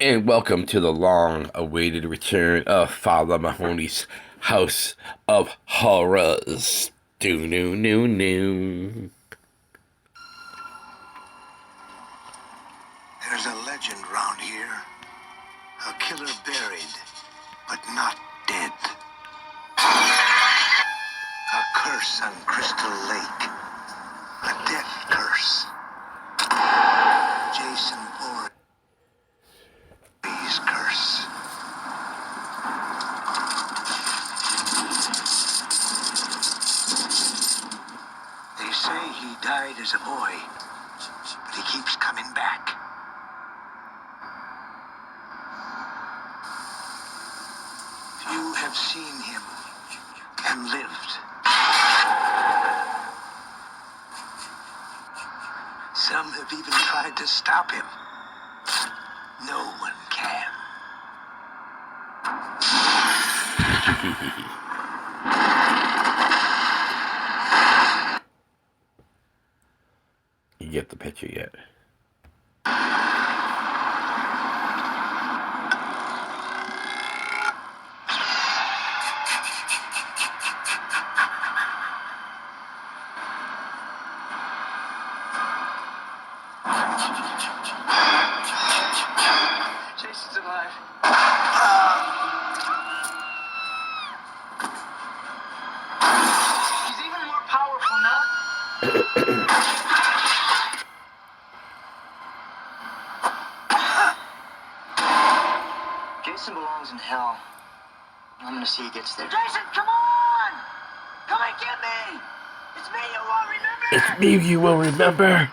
And welcome to the long-awaited return of Father Mahoney's House of Horrors. Do no no no. There's a legend round here. A killer buried, but not dead. A curse on Crystal Lake. A death curse. Jason Voorhees' curse. They say he died as a boy, but he keeps coming back. Few have seen him and lived. Some have even tried to stop him. No one can. You get the picture yet? Jason's alive. He's even more powerful now. Jason belongs in hell. I'm gonna see he gets there. Jason, come on! Come and get me! It's me you won't remember! It's me you will remember.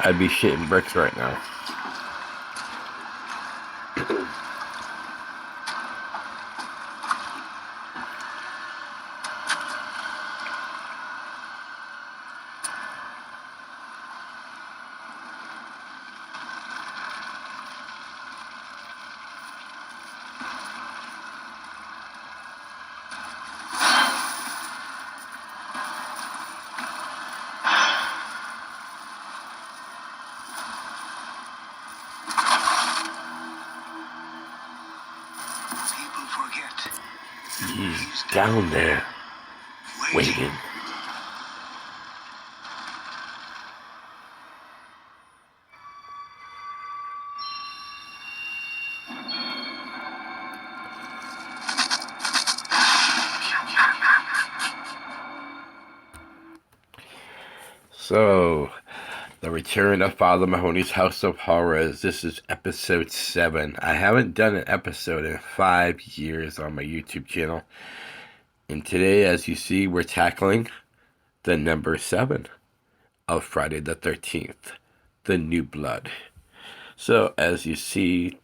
I'd be shitting bricks right now. People forget. He's down there, waiting. So, the return of Father Mahoney's House of Horrors. This is episode 7. I haven't done an episode in 5 years on my YouTube channel. And today, as you see, we're tackling the number 7 of Friday the 13th, The New Blood. So, as you see,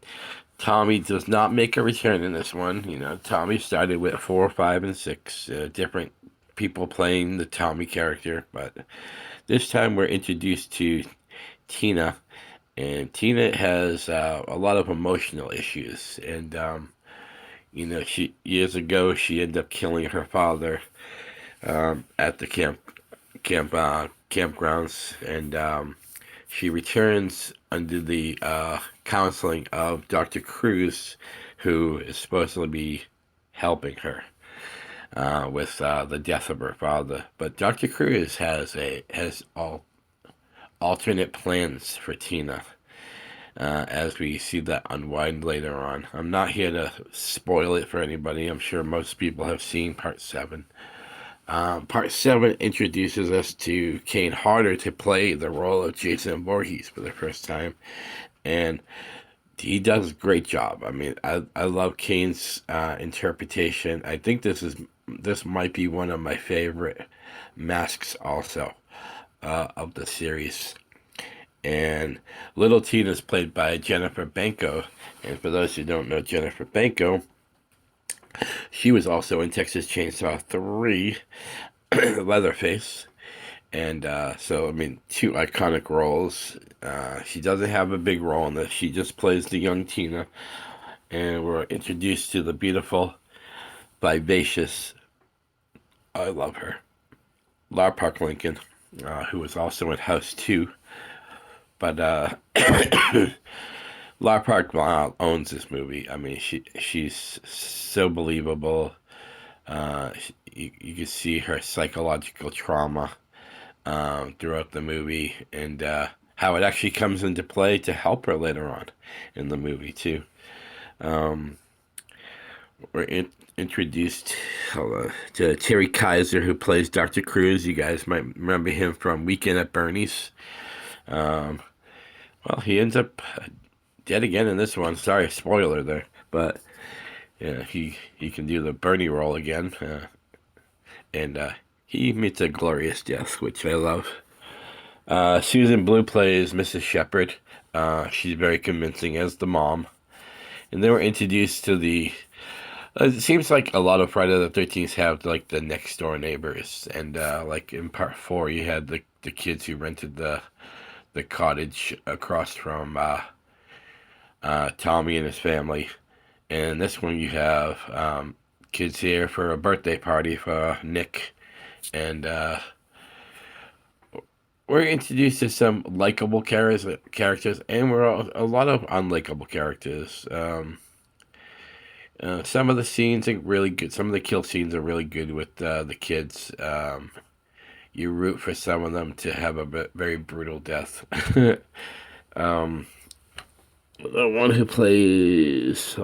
Tommy does not make a return in this one. You know, Tommy started with 4, 5, and 6 different people playing the Tommy character, but this time we're introduced to Tina, and Tina has a lot of emotional issues, and you know, she years ago she ended up killing her father at the campgrounds, and she returns under the counseling of Dr. Cruz, who is supposed to be helping her with the death of her father. But Dr. Cruz has alternate plans for Tina, as we see that unwind later on. I'm not here to spoil it for anybody. I'm sure most people have seen Part 7. Part 7 introduces us to Kane Harder to play the role of Jason Voorhees for the first time, and he does a great job. I mean, I love Kane's interpretation. I think this might be one of my favorite masks also of the series. And Little Tina is played by Jennifer Banco. And for those who don't know Jennifer Banco, she was also in Texas Chainsaw 3, Leatherface. And so, I mean, 2 iconic roles. She doesn't have a big role in this. She just plays the young Tina. and we're introduced to the beautiful, vivacious, I love her, Lar Park Lincoln, who was also in House 2. But Lar Park owns this movie. I mean, she's so believable. You can see her psychological trauma throughout the movie, and how it actually comes into play to help her later on in the movie too. Um, Introduced to Terry Kaiser, who plays Dr. Cruz. You guys might remember him from Weekend at Bernie's. Um, well, he ends up dead again in this one. Sorry, spoiler there, but yeah, he can do the Bernie role again, and he meets a glorious death, which I love. Susan Blue plays Mrs. Shepherd. She's very convincing as the mom, and they were introduced to the. It seems like a lot of Friday the 13th have like the next door neighbors, and like in part 4, you had the kids who rented the cottage across from Tommy and his family. And this one you have kids here for a birthday party for Nick, and we're introduced to some likable characters, and we're a lot of unlikable characters. Some of the scenes are really good. Some of the kill scenes are really good with the kids. You root for some of them to have a very brutal death. um, the one who plays.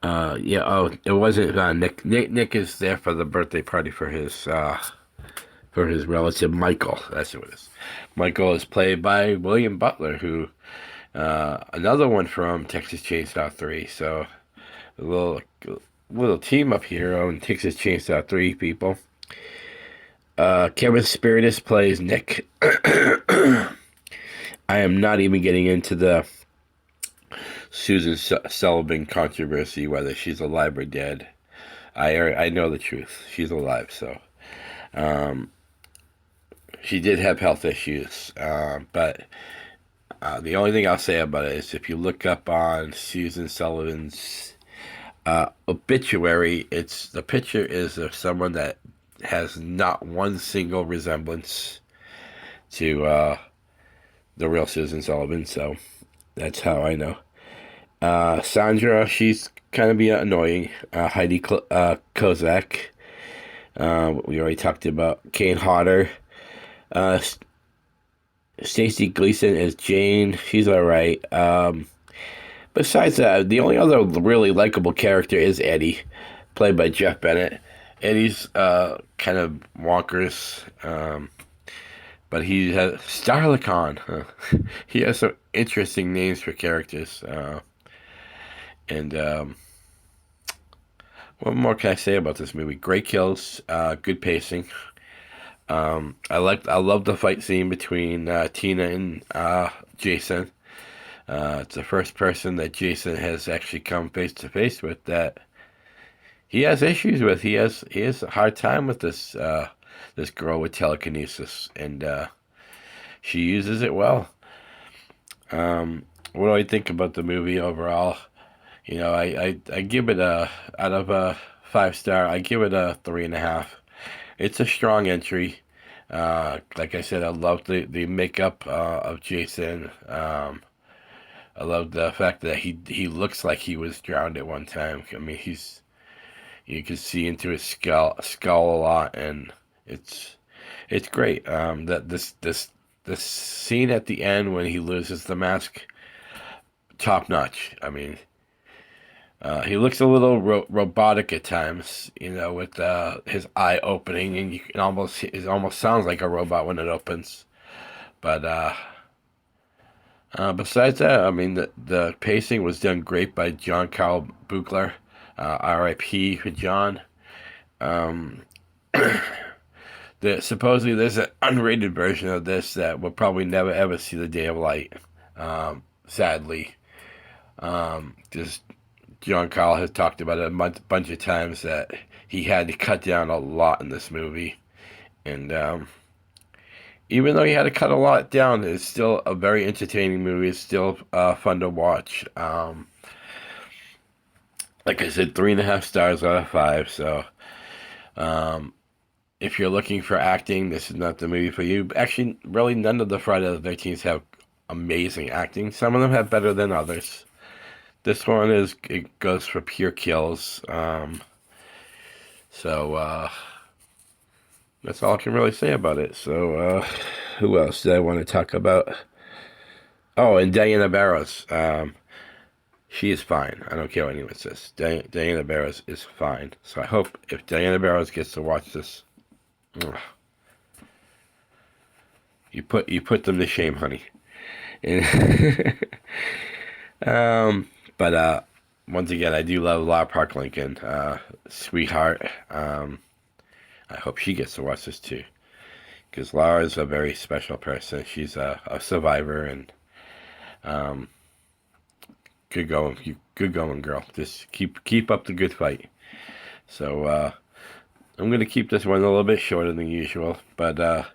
Yeah. Oh, it wasn't Nick. Nick is there for the birthday party for his relative Michael. That's who it is. Michael is played by William Butler, who another one from Texas Chainsaw 3. So a little team up here on Texas Chainsaw 3 people. Kevin Spiritus plays Nick. I am not even getting into the Susan Sullivan controversy, whether she's alive or dead. I know the truth. She's alive, so she did have health issues, but the only thing I'll say about it is if you look up on Susan Sullivan's obituary, the picture is of someone that has not one single resemblance to the real Susan Sullivan. So that's how I know. Sandra, she's kind of annoying. Heidi Kozak. We already talked about Kane Hodder. Stacey Gleason is Jane. She's all right. Besides that, the only other really likable character is Eddie, played by Jeff Bennett. Eddie's kind of wonkers, but he has Starlicon. He has some interesting names for characters. And what more can I say about this movie? Great kills, good pacing. I love the fight scene between Tina and Jason. It's the first person that Jason has actually come face to face with that he has issues with. He has a hard time with this girl with telekinesis, and she uses it well. What do I think about the movie overall? You know, I give it out of a 5-star, I give it a 3.5. It's a strong entry. Like I said, I love the makeup of Jason. I love the fact that he looks like he was drowned at one time. I mean, you can see into his skull a lot, and it's great. That this scene at the end when he loses the mask, top notch. I mean, he looks a little robotic at times, you know, with his eye opening, and it almost sounds like a robot when it opens. But besides that, I mean, the pacing was done great by John Carl Buechler. R.I.P. for John. Supposedly there's an unrated version of this that will probably never ever see the day of light. Sadly, just John Carl has talked about it a bunch of times that he had to cut down a lot in this movie, and even though you had to cut a lot down, it's still a very entertaining movie. It's still fun to watch. Like I said, 3.5 stars out of 5. So if you're looking for acting, this is not the movie for you. Actually, really, none of the Friday the 13th have amazing acting. Some of them have better than others. This one it goes for pure kills. So that's all I can really say about it. So who else did I want to talk about? Oh, and Diana Barros. She is fine. I don't care what anyone says. Diana Barros is fine. So I hope if Diana Barros gets to watch this, you put them to shame, honey. And but once again, I do love Laura Park Lincoln, sweetheart. I hope she gets to watch this too, because Laura is a very special person. She's a survivor, and good going, girl. Just keep up the good fight. So I'm gonna keep this one a little bit shorter than usual, but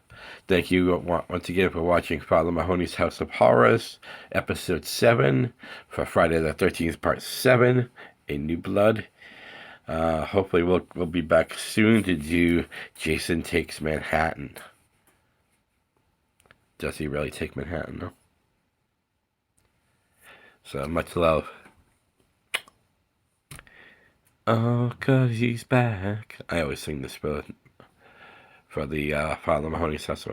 thank you once again for watching Father Mahoney's House of Horrors, Episode 7 for Friday the 13th, Part 7, A New Blood. Hopefully we'll be back soon to do Jason Takes Manhattan. Does he really take Manhattan, though? So much love. Oh, 'cause he's back. I always sing this for the Father Mahoney's House.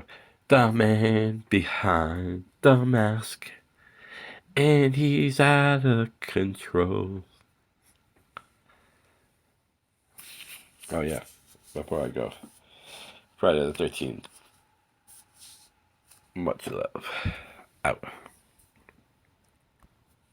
The man behind the mask, and he's out of control. Oh yeah, before I go, Friday the 13th. Much love. Out.